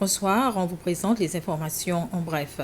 Bonsoir, on vous présente les informations en bref.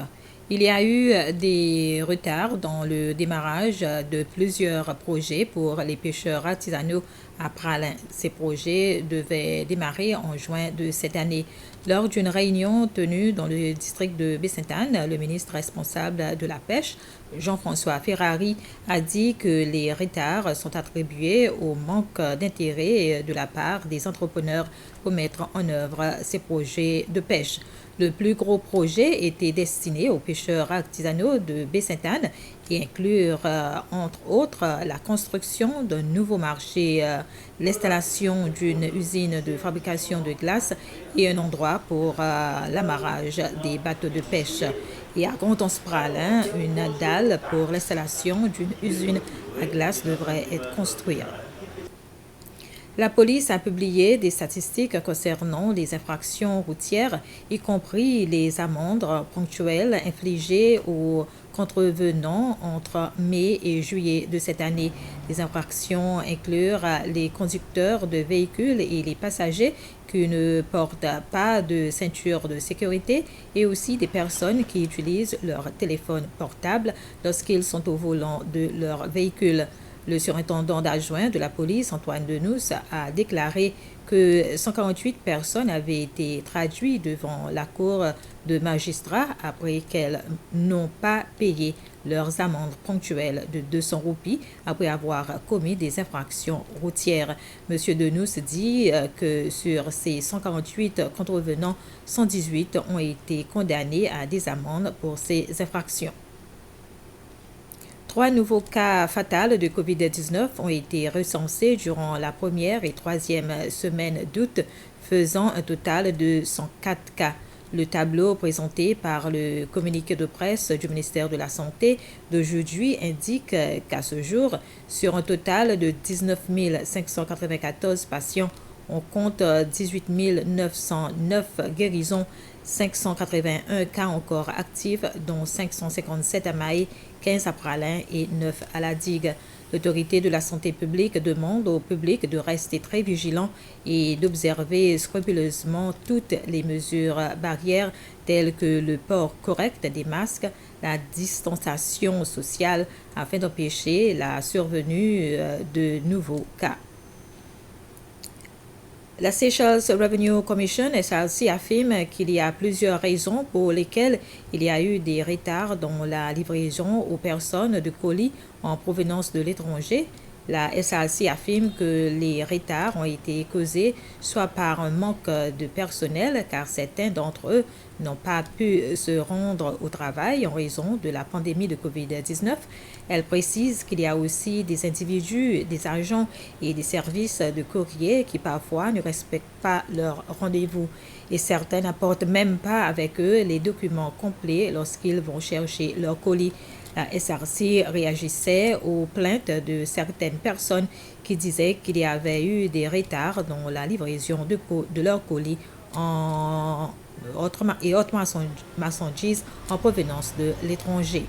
Il y a eu des retards dans le démarrage de plusieurs projets pour les pêcheurs artisanaux à Pralin. Ces projets devaient démarrer en juin de cette année. Lors d'une réunion tenue dans le district de Baie-Sainte-Anne, le ministre responsable de la pêche, Jean-François Ferrari, a dit que les retards sont attribués au manque d'intérêt de la part des entrepreneurs pour mettre en œuvre ces projets de pêche. Le plus gros projet était destiné aux pêcheurs artisanaux de Baie-Sainte-Anne et inclure, entre autres, la construction d'un nouveau marché, l'installation d'une usine de fabrication de glace et un endroit pour l'amarrage des bateaux de pêche. Et à Grand-Anse-Pralin, une dalle pour l'installation d'une usine à glace devrait être construite. La police a publié des statistiques concernant les infractions routières, y compris les amendes ponctuelles infligées aux contrevenants entre mai et juillet de cette année. Les infractions incluent les conducteurs de véhicules et les passagers qui ne portent pas de ceinture de sécurité et aussi des personnes qui utilisent leur téléphone portable lorsqu'ils sont au volant de leur véhicule. Le surintendant adjoint de la police, Antoine Denous, a déclaré que 148 personnes avaient été traduites devant la cour de magistrats après qu'elles n'ont pas payé leurs amendes ponctuelles de 200 roupies après avoir commis des infractions routières. M. Denous dit que sur ces 148 contrevenants, 118 ont été condamnés à des amendes pour ces infractions. 3 nouveaux cas fatals de COVID-19 ont été recensés durant la première et troisième semaine d'août, faisant un total de 104 cas. Le tableau présenté par le communiqué de presse du ministère de la Santé d'aujourd'hui indique qu'à ce jour, sur un total de 19 594 patients, on compte 18 909 guérisons, 581 cas encore actifs, dont 557 à Mahé, 15 à Pralin et 9 à la Digue. L'autorité de la santé publique demande au public de rester très vigilant et d'observer scrupuleusement toutes les mesures barrières telles que le port correct des masques, la distanciation sociale afin d'empêcher la survenue de nouveaux cas. La Seychelles Revenue Commission, SRC, affirme qu'il y a plusieurs raisons pour lesquelles il y a eu des retards dans la livraison aux personnes de colis en provenance de l'étranger. La SRC affirme que les retards ont été causés soit par un manque de personnel, car certains d'entre eux n'ont pas pu se rendre au travail en raison de la pandémie de COVID-19. Elle précise qu'il y a aussi des individus, des agents et des services de courrier qui parfois ne respectent pas leurs rendez-vous et certains n'apportent même pas avec eux les documents complets lorsqu'ils vont chercher leur colis. La SRC réagissait aux plaintes de certaines personnes qui disaient qu'il y avait eu des retards dans la livraison de leurs colis et autres marchandises en provenance de l'étranger.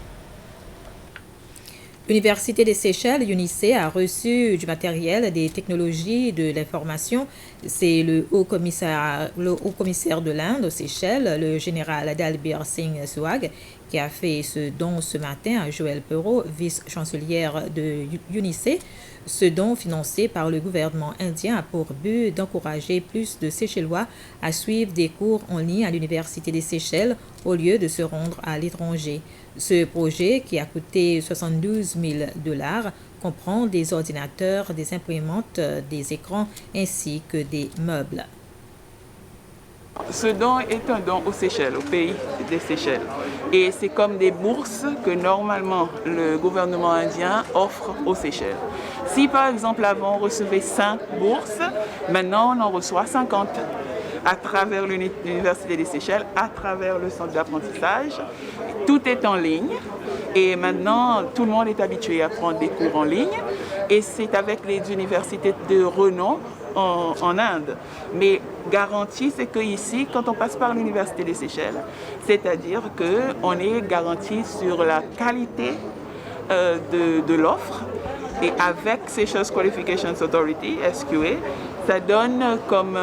L'Université des Seychelles, UNICE, a reçu du matériel des technologies de l'information. C'est le haut commissaire de l'Inde aux Seychelles, le général Dalbir Singh Sehwag, qui a fait ce don ce matin à Joëlle Perrault, vice-chancelière de UNICE. Ce don financé par le gouvernement indien a pour but d'encourager plus de Seychellois à suivre des cours en ligne à l'Université des Seychelles au lieu de se rendre à l'étranger. Ce projet, qui a coûté 72 000 $, comprend des ordinateurs, des imprimantes, des écrans ainsi que des meubles. Ce don est un don aux Seychelles, au pays des Seychelles. Et c'est comme des bourses que normalement le gouvernement indien offre aux Seychelles. Si par exemple avant on recevait 5 bourses, maintenant on en reçoit 50 à travers l'Université des Seychelles, à travers le centre d'apprentissage. Tout est en ligne et maintenant tout le monde est habitué à prendre des cours en ligne et c'est avec les universités de renom en Inde. Mais garantie, c'est qu'ici, quand on passe par l'Université des Seychelles, c'est-à-dire qu'on est garanti sur la qualité de l'offre et avec Seychelles Qualifications Authority, SQA, ça donne comme,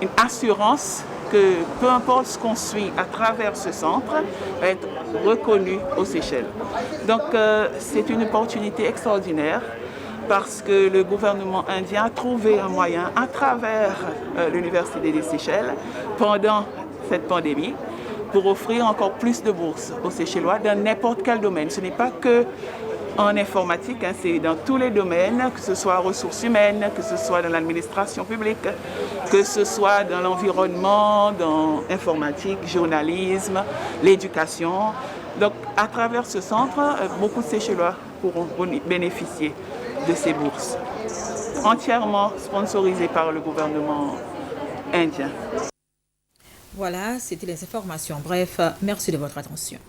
une assurance que peu importe ce qu'on suit à travers ce centre, va être reconnu aux Seychelles. Donc c'est une opportunité extraordinaire parce que le gouvernement indien a trouvé un moyen à travers l'Université des Seychelles pendant cette pandémie pour offrir encore plus de bourses aux Seychellois dans n'importe quel domaine. Ce n'est pas que en informatique, c'est dans tous les domaines, que ce soit ressources humaines, que ce soit dans l'administration publique, que ce soit dans l'environnement, dans l'informatique, journalisme, l'éducation. Donc, à travers ce centre, beaucoup de Seychellois pourront bénéficier de ces bourses, entièrement sponsorisées par le gouvernement indien. Voilà, c'était les informations. Bref, merci de votre attention.